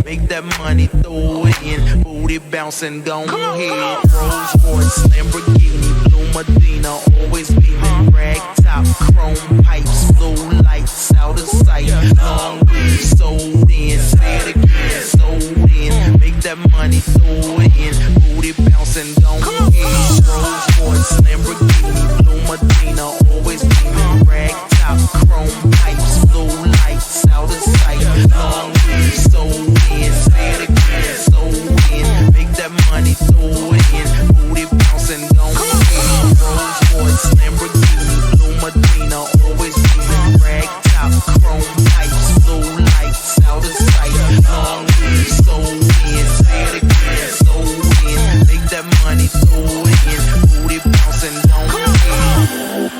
Make that money, throw it in. Booty bouncing, gon' ahead. Rolls Royce, Lamborghini, Blue Medina, always beaming. Rag top, chrome pipes, blue lights out of sight. Long weed, sold in, say it again, sold in. Make that money, throw it in. Booty bouncing, gon' ahead. Rolls Royce, Lamborghini, Blue Medina, always beaming. Rag top, chrome pipes, blue lights out of sight. Long weed, sold in, say it again, sold in. Make that money, throw it in. Booty bouncing, gon' ahead. Rolls Royce, Lamborghini, Blue Medina, always beaming. Rag top, chrome pipes, blue lights out of sight. Long weed, sold in, say it again, sold in. Make that money, throw it in. Booty bouncing, gon' ahead.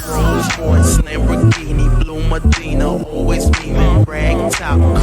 Rolls Royce, Lamborghini, Blue Medina, always beaming. Rag top,